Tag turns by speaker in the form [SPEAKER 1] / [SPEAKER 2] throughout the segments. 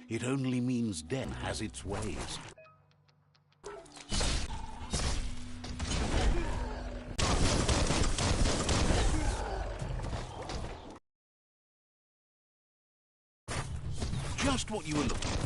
[SPEAKER 1] It only means death has its ways. Just what you were looking for.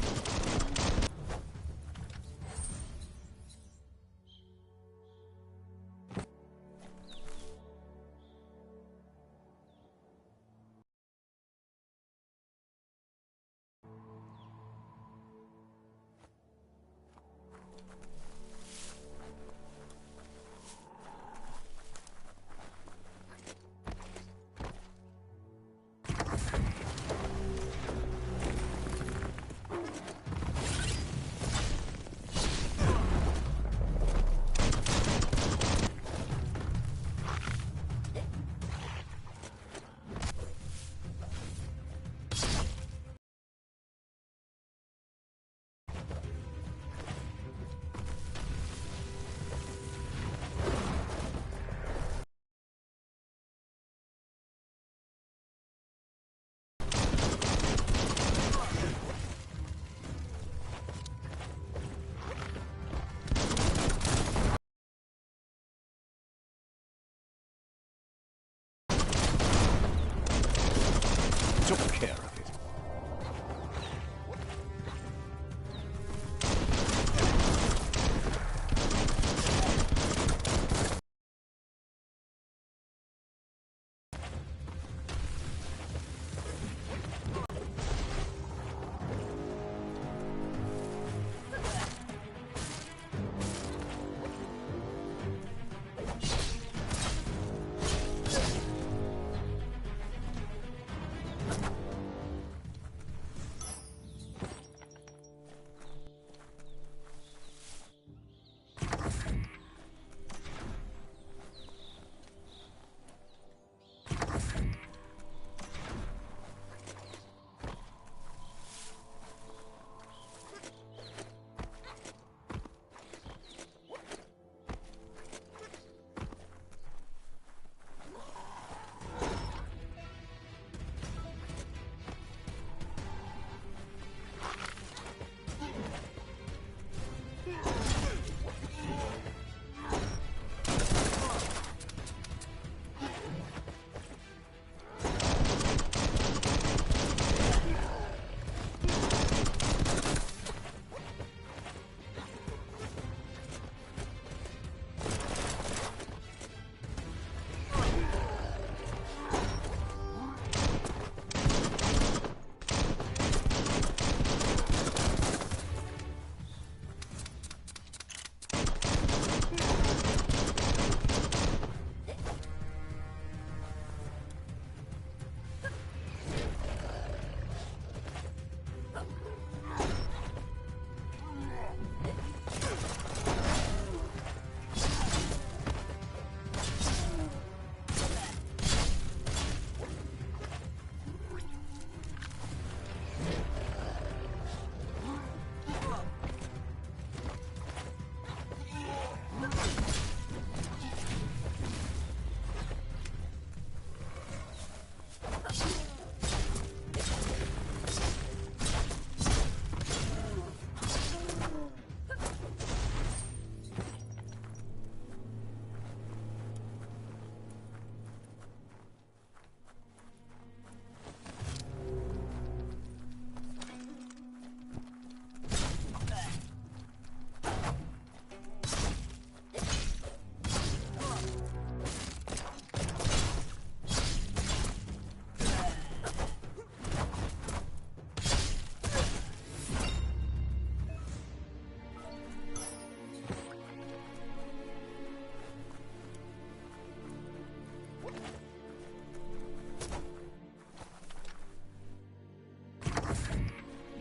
[SPEAKER 1] Took care of it.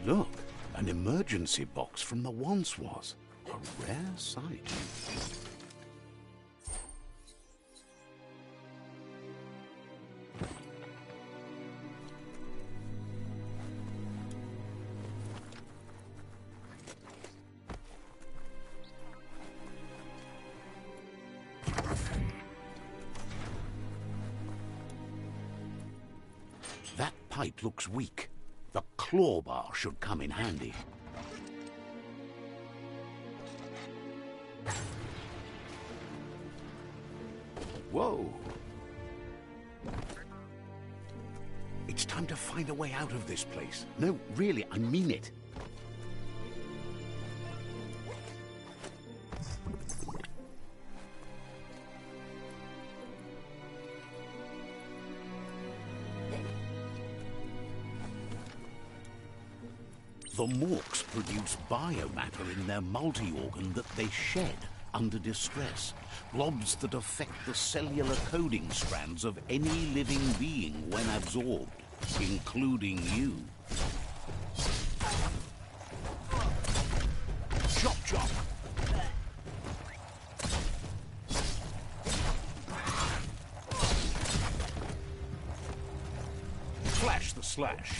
[SPEAKER 1] Look, an emergency box from the once was. A rare sight. That pipe looks weak. The claw bar should come in handy. Whoa! It's time to find a way out of this place. No, really, I mean it. The morks produce biomatter in their multi-organ that they shed under distress. Blobs that affect the cellular coding strands of any living being when absorbed, including you. Chop chop! Flash the slash.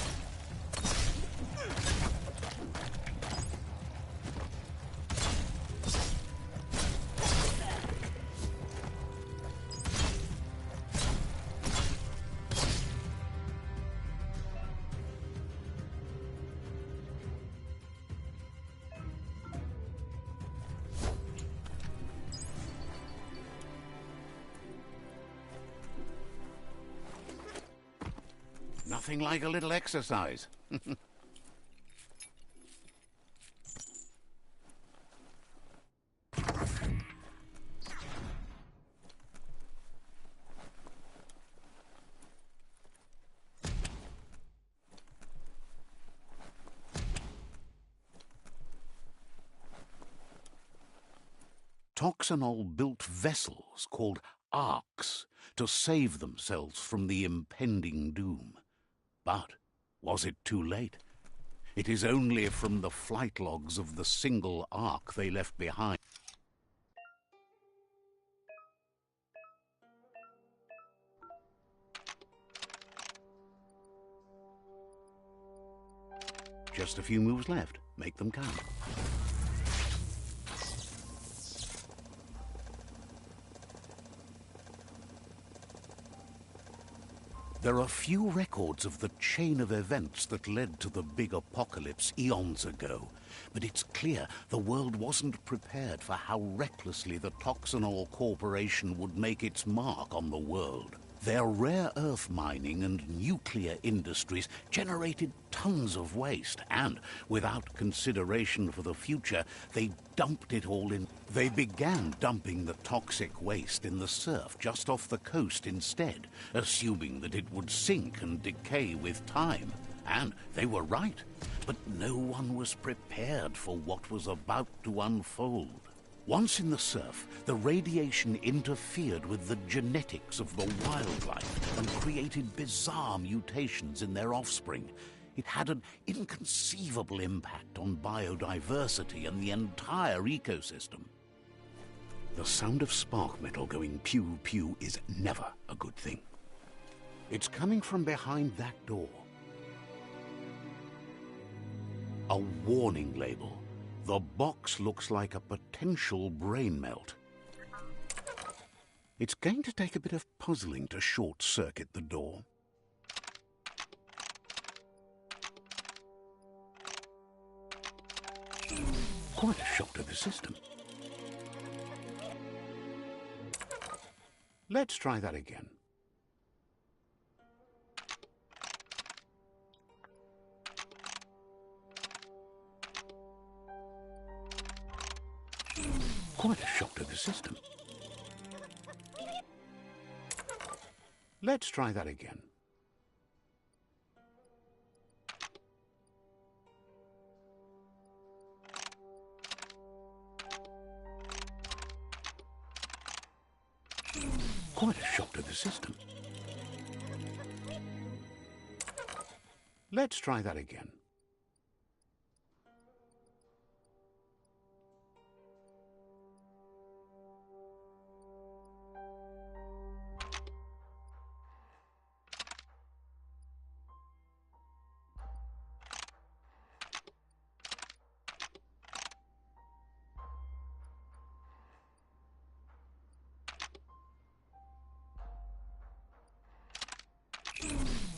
[SPEAKER 1] Nothing like a little exercise. Toxanol built vessels called arks to save themselves from the impending doom. But was it too late? It is only from the flight logs of the single ark they left behind. Just a few moves left. Make them count. There are few records of the chain of events that led to the big apocalypse eons ago, but it's clear the world wasn't prepared for how recklessly the Toxanol Corporation would make its mark on the world. Their rare earth mining and nuclear industries generated tons of waste, and without consideration for the future, they dumped it all in. They began dumping the toxic waste in the surf just off the coast instead, assuming that it would sink and decay with time. And they were right, but no one was prepared for what was about to unfold. Once in the surf, the radiation interfered with the genetics of the wildlife and created bizarre mutations in their offspring. It had an inconceivable impact on biodiversity and the entire ecosystem. The sound of spark metal going pew-pew is never a good thing. It's coming from behind that door. A warning label. The box looks like a potential brain melt. It's going to take a bit of puzzling to short-circuit the door. Quite a shock to the system. Let's try that again. Quite a shock to the system. Let's try that again. Quite a shock to the system. Let's try that again.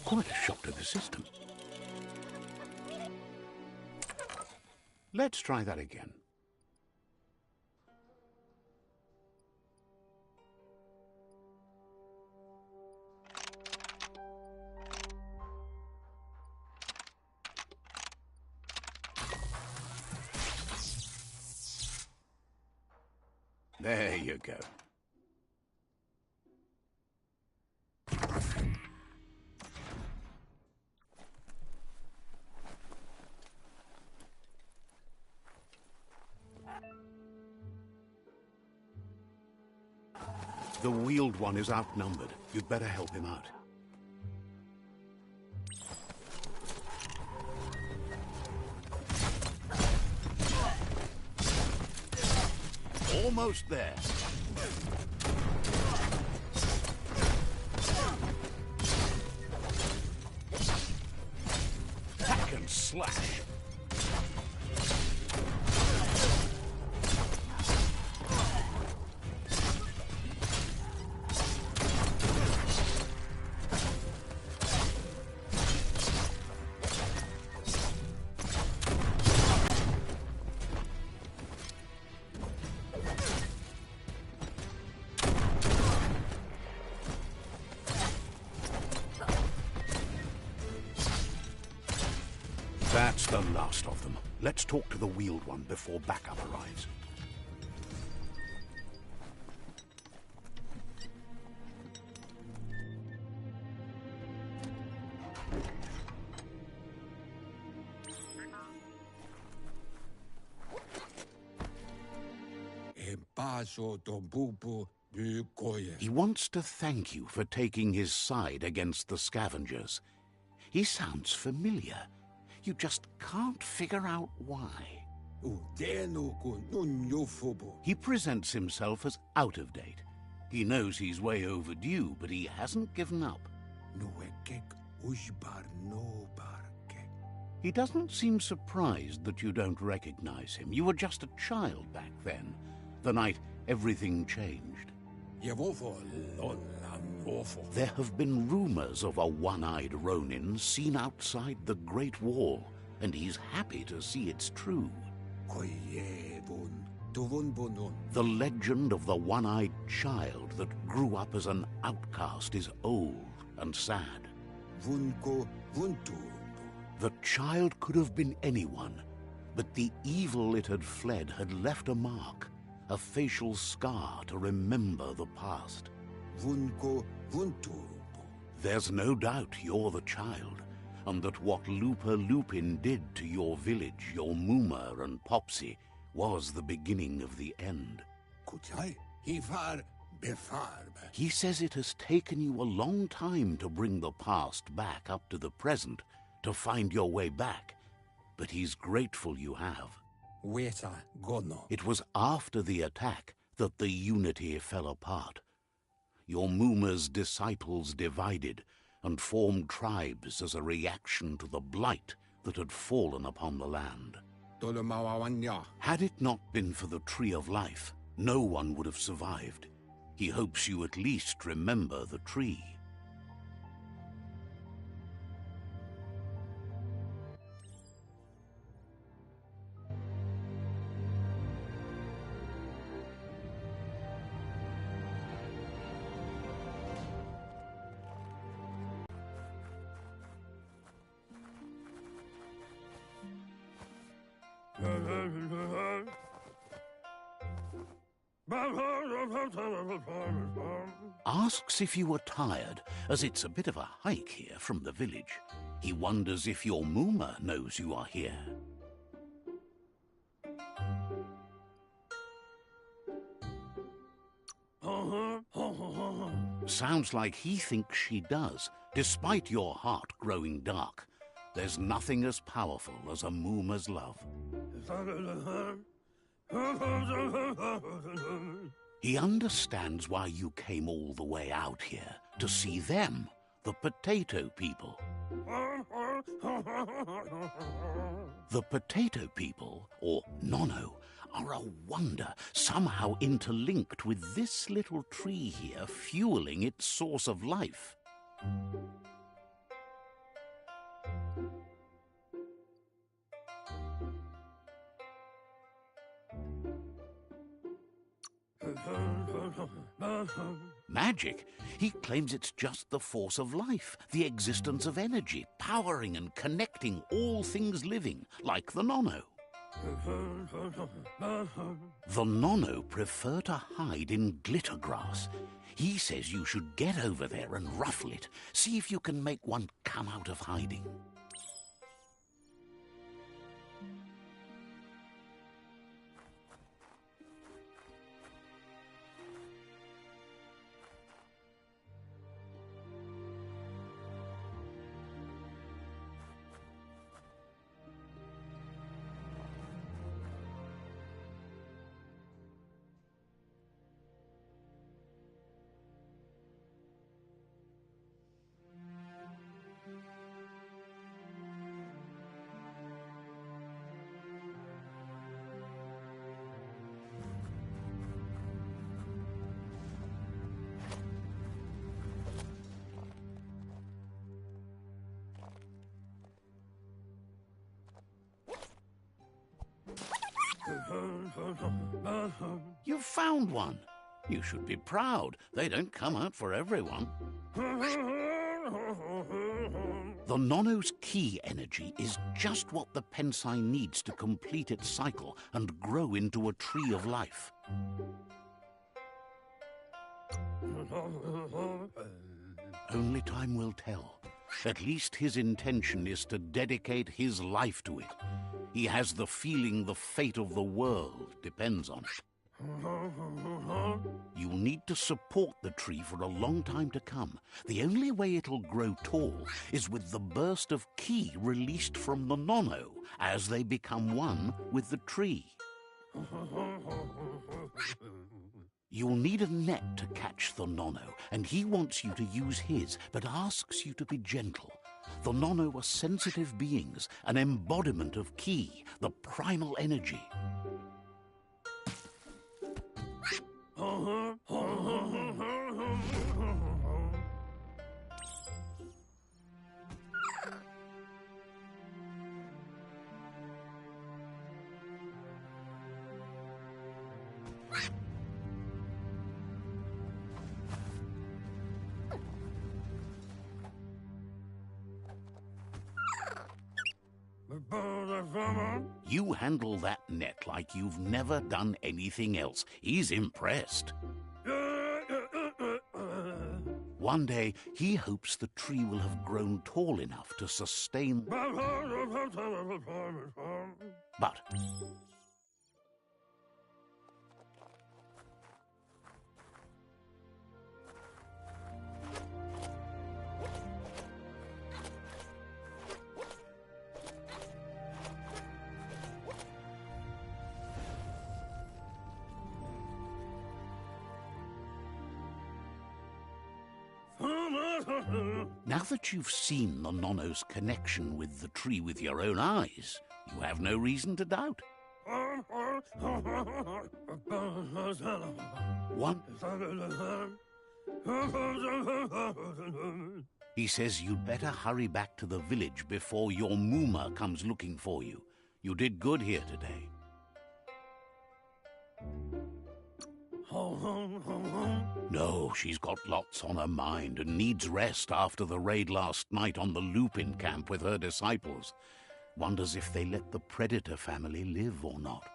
[SPEAKER 1] Quite a shock to the system. Let's try that again. There you go. The wheeled one is outnumbered. You'd better help him out. Almost there. Hack and slash. That's the last of them. Let's talk to the wheeled one before backup arrives. He wants to thank you for taking his side against the scavengers. He sounds familiar. You just can't figure out why. He presents himself as out of date. He knows he's way overdue, but he hasn't given up. He doesn't seem surprised that you don't recognize him. You were just a child back then, the night everything changed. There have been rumors of a one-eyed Ronin seen outside the Great Wall, and he's happy to see it's true. The legend of the one-eyed child that grew up as an outcast is old and sad. The child could have been anyone, but the evil it had fled had left a mark, a facial scar to remember the past. There's no doubt you're the child, and that what Lupa Lupin did to your village, your Muma and Popsy, was the beginning of the end. He says it has taken you a long time to bring the past back up to the present, to find your way back, but he's grateful you have. It was after the attack that the unity fell apart. Your Muma's disciples divided and formed tribes as a reaction to the blight that had fallen upon the land. Had it not been for the Tree of Life, no one would have survived. He hopes you at least remember the tree. Asks if you are tired, as it's a bit of a hike here from the village. He wonders if your Muma knows you are here. Sounds like he thinks she does, despite your heart growing dark. There's nothing as powerful as a Muma's love. He understands why you came all the way out here, to see them, the potato people. The potato people, or Nono, are a wonder, somehow interlinked with this little tree here, fueling its source of life. Magic? He claims it's just the force of life, the existence of energy, powering and connecting all things living, like the Nono. The Nono prefer to hide in glitter grass. He says you should get over there and ruffle it. See if you can make one come out of hiding. You've found one. You should be proud. They don't come out for everyone. The Nono's key energy is just what the Pensai needs to complete its cycle and grow into a tree of life. Only time will tell. At least his intention is to dedicate his life to it. He has the feeling the fate of the world depends on it. You'll need to support the tree for a long time to come. The only way it'll grow tall is with the burst of ki released from the Nono as they become one with the tree. You'll need a net to catch the Nono, and he wants you to use his, but asks you to be gentle. The Nono are sensitive beings, an embodiment of ki, the primal energy. You handle that net like you've never done anything else. He's impressed. One day, he hopes the tree will have grown tall enough to sustain... But... Now that you've seen the Nono's connection with the tree with your own eyes, you have no reason to doubt. One... He says you'd better hurry back to the village before your Muma comes looking for you. You did good here today. No, she's got lots on her mind and needs rest after the raid last night on the Lupin camp with her disciples. Wonders if they let the Predator family live or not.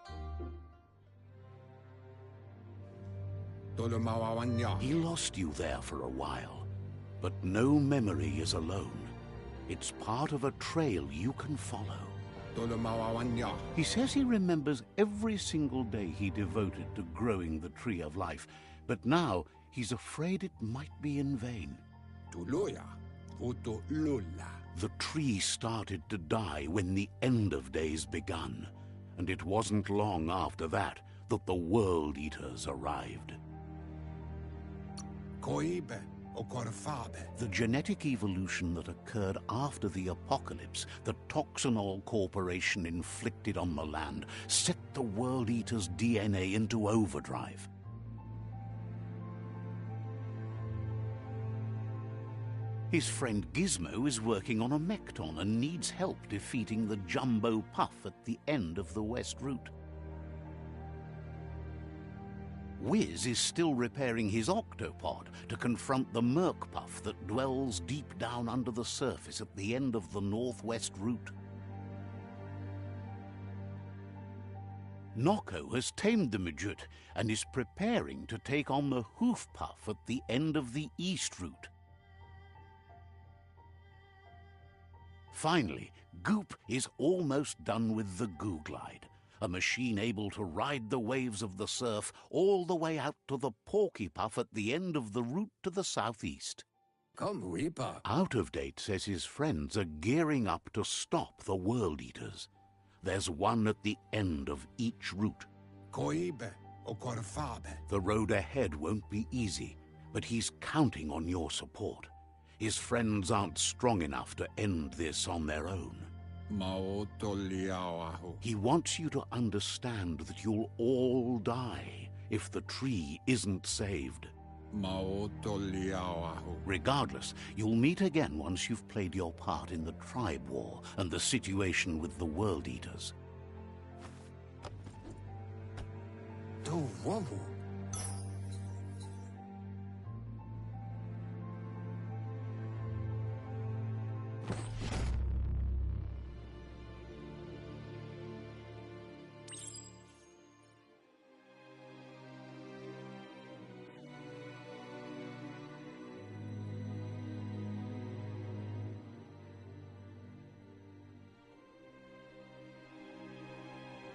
[SPEAKER 1] He lost you there for a while, but no memory is alone. It's part of a trail you can follow. He says he remembers every single day he devoted to growing the tree of life, but now he's afraid it might be in vain. The tree started to die when the end of days begun, and it wasn't long after that that the World Eaters arrived. The genetic evolution that occurred after the apocalypse that Toxanol Corporation inflicted on the land set the World Eater's DNA into overdrive. His friend Gizmo is working on a Mekton and needs help defeating the Jumbo Puff at the end of the West Route. Wiz is still repairing his octopod to confront the Merkpuff that dwells deep down under the surface at the end of the northwest route. Nocco has tamed the midget and is preparing to take on the Hoofpuff at the end of the east route. Finally, Goop is almost done with the Googlide, a machine able to ride the waves of the surf all the way out to the Porkypuff at the end of the route to the southeast.
[SPEAKER 2] Come, Reaper.
[SPEAKER 1] Out of Date says his friends are gearing up to stop the World Eaters. There's one at the end of each route.
[SPEAKER 2] Koibe or Korfabe.
[SPEAKER 1] The road ahead won't be easy, but he's counting on your support. His friends aren't strong enough to end this on their own. He wants you to understand that you'll all die if the tree isn't saved. Regardless, you'll meet again once you've played your part in the tribe war and the situation with the World Eaters.
[SPEAKER 2] Do wobble.